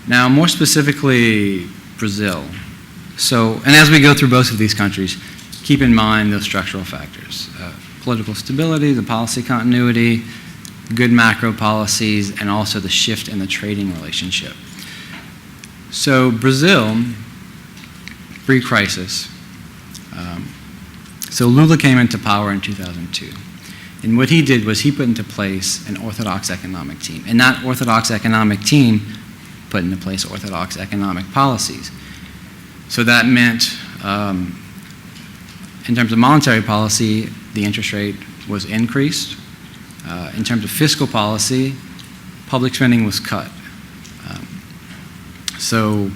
Now, more specifically, Brazil. So, and as we go through both of these countries, keep in mind those structural factors. Political stability, the policy continuity, good macro policies, and also the shift in the trading relationship. So Brazil, pre-crisis, so Lula came into power in 2002. And what he did was he put into place an orthodox economic team. And that orthodox economic team put into place orthodox economic policies. So that meant, in terms of monetary policy, the interest rate was increased. In terms of fiscal policy, public spending was cut. So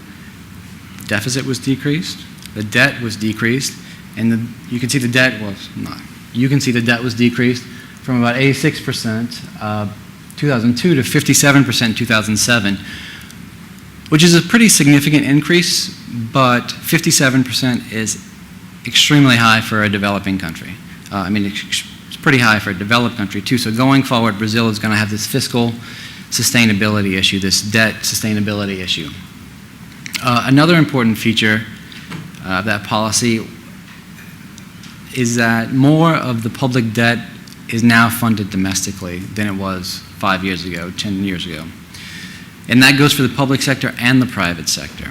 deficit was decreased, the debt was decreased, and you can see the debt was decreased from about 86% 2002 to 57% 2007, which is a pretty significant increase, but 57% is extremely high for a developing country. It's pretty high for a developed country too. So going forward, Brazil is going to have this fiscal sustainability issue, this debt sustainability issue. Another important feature of that policy is that more of the public debt is now funded domestically than it was 5 years ago, 10 years ago. And that goes for the public sector and the private sector.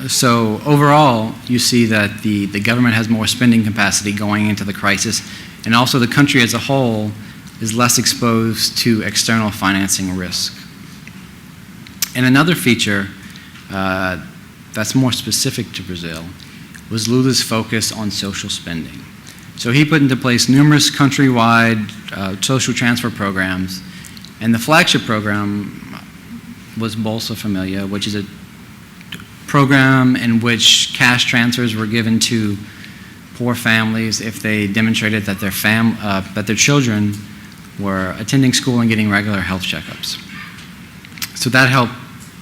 So overall, you see that the government has more spending capacity going into the crisis, and also the country as a whole is less exposed to external financing risk. And another feature that's more specific to Brazil was Lula's focus on social spending. So he put into place numerous countrywide social transfer programs, and the flagship program was Bolsa Familia, which is a program in which cash transfers were given to poor families if they demonstrated that their children were attending school and getting regular health checkups. So that helped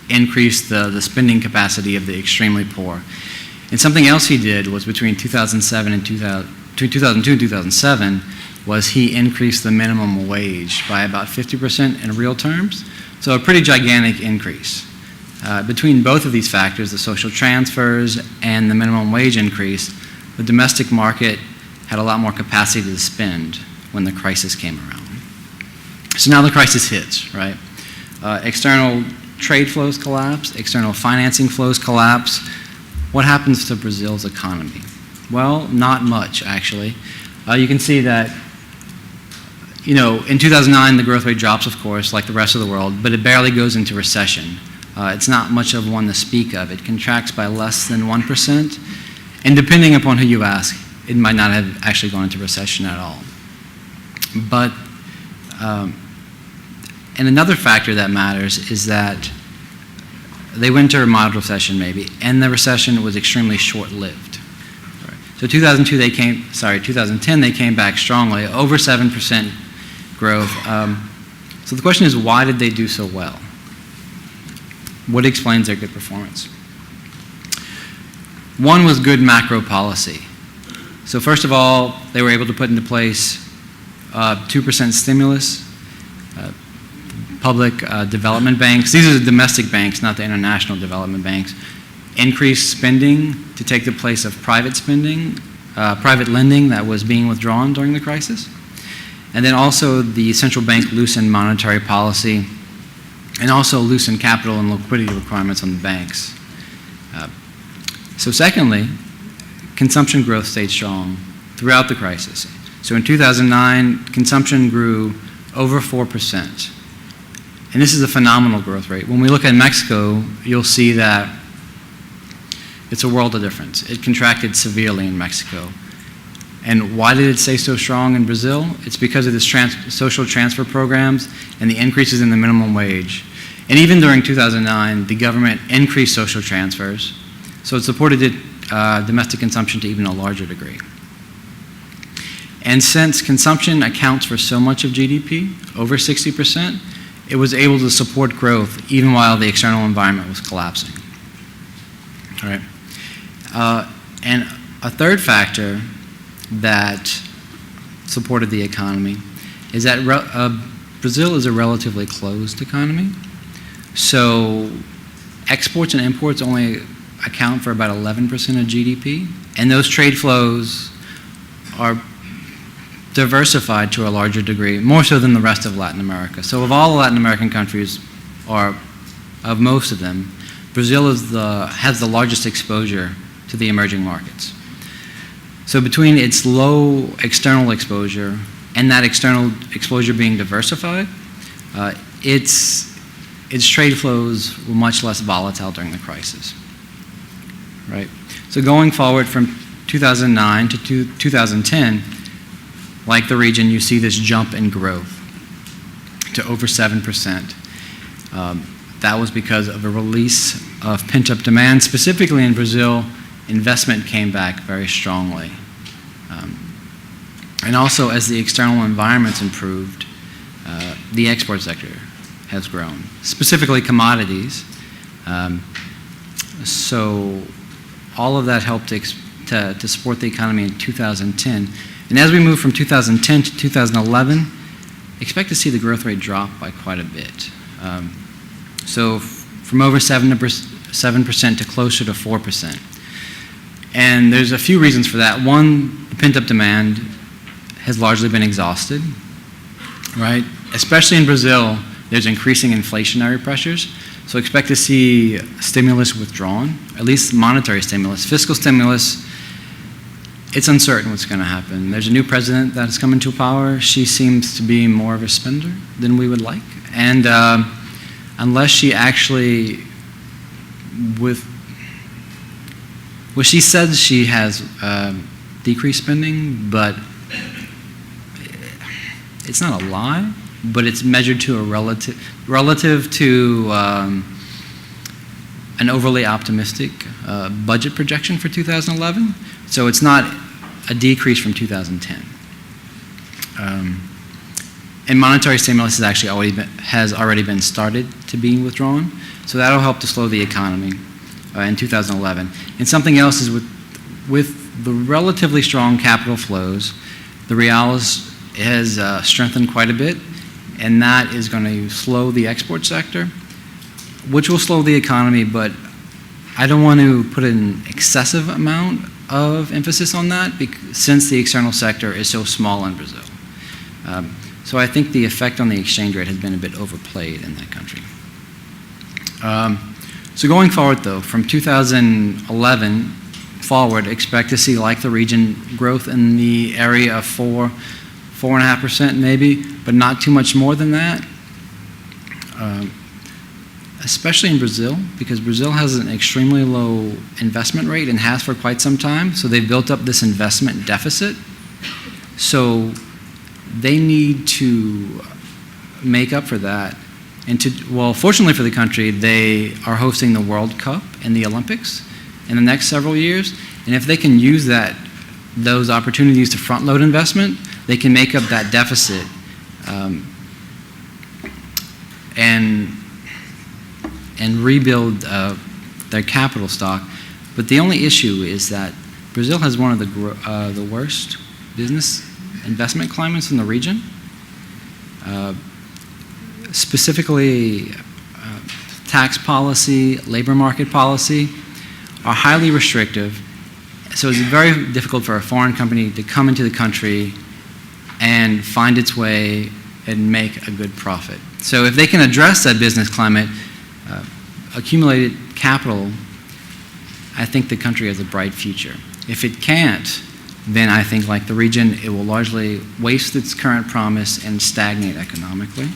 increase the spending capacity of the extremely poor. And something else he did was between 2002 and 2007 was he increased the minimum wage by about 50% in real terms. So a pretty gigantic increase. Between both of these factors, the social transfers and the minimum wage increase, the domestic market had a lot more capacity to spend when the crisis came around. So now the crisis hits, right? External trade flows collapse, external financing flows collapse. What happens to Brazil's economy? Well, not much, actually. You can see that, in 2009, the growth rate drops, of course, like the rest of the world, but it barely goes into recession. It's not much of one to speak of. It contracts by less than 1%, and depending upon who you ask, it might not have actually gone into recession at all. But, and another factor that matters is that they went into a mild recession maybe, and the recession was extremely short-lived. So 2010 they came back strongly, over 7% growth. So the question is, why did they do so well? What explains their good performance? One was good macro policy. So first of all, they were able to put into place 2% stimulus, public development banks. These are the domestic banks, not the international development banks. Increased spending to take the place of private spending, private lending that was being withdrawn during the crisis. And then also the central bank loosened monetary policy and also loosened capital and liquidity requirements on the banks. So secondly, consumption growth stayed strong throughout the crisis. So in 2009, consumption grew over 4%. And this is a phenomenal growth rate. When we look at Mexico, you'll see that it's a world of difference. It contracted severely in Mexico. And why did it stay so strong in Brazil? It's because of this social transfer programs and the increases in the minimum wage. And even during 2009, the government increased social transfers, so it supported domestic consumption to even a larger degree. And since consumption accounts for so much of GDP, over 60%, it was able to support growth even while the external environment was collapsing. All right. And a third factor that supported the economy is that Brazil is a relatively closed economy. So exports and imports only account for about 11% of GDP, and those trade flows are diversified to a larger degree, more so than the rest of Latin America. So of all the Latin American countries, or of most of them, Brazil has the largest exposure to the emerging markets. So between its low external exposure and that external exposure being diversified, its trade flows were much less volatile during the crisis, right? So going forward from 2009 to 2010, like the region, you see this jump in growth to over 7%. That was because of a release of pent-up demand. Specifically in Brazil, investment came back very strongly. And also, as the external environment's improved, the export sector has grown, specifically commodities. So all of that helped to support the economy in 2010. And as we move from 2010 to 2011, expect to see the growth rate drop by quite a bit. So from over 7% to closer to 4%. And there's a few reasons for that. One, the pent-up demand has largely been exhausted, right? Especially in Brazil, there's increasing inflationary pressures. So expect to see stimulus withdrawn, at least monetary stimulus. Fiscal stimulus, it's uncertain what's going to happen. There's a new president that has come into power. She seems to be more of a spender than we would like. And unless she actually, she says she has decreased spending, but it's not a lie, but it's measured to a relative to an overly optimistic budget projection for 2011. So it's not a decrease from 2010. And monetary stimulus has already been started to be withdrawn. So that'll help to slow the economy in 2011. And something else is with the relatively strong capital flows, the real has strengthened quite a bit, and that is going to slow the export sector, which will slow the economy, but I don't want to put an excessive amount of emphasis on that since the external sector is so small in Brazil. So I think the effect on the exchange rate has been a bit overplayed in that country. So going forward, though, from 2011 forward, expect to see, like the region, growth in the area of 4.5% maybe, but not too much more than that. Especially in Brazil, because Brazil has an extremely low investment rate and has for quite some time, so they've built up this investment deficit. So they need to make up for that. And fortunately for the country, they are hosting the World Cup and the Olympics in the next several years. And if they can use those opportunities to front-load investment, they can make up that deficit and rebuild their capital stock. But the only issue is that Brazil has one of the worst business investment climates in the region. Specifically, tax policy, labor market policy are highly restrictive. So it's very difficult for a foreign company to come into the country and find its way and make a good profit. So if they can address that business climate, accumulated capital, I think the country has a bright future. If it can't, then I think, like the region, it will largely waste its current promise and stagnate economically.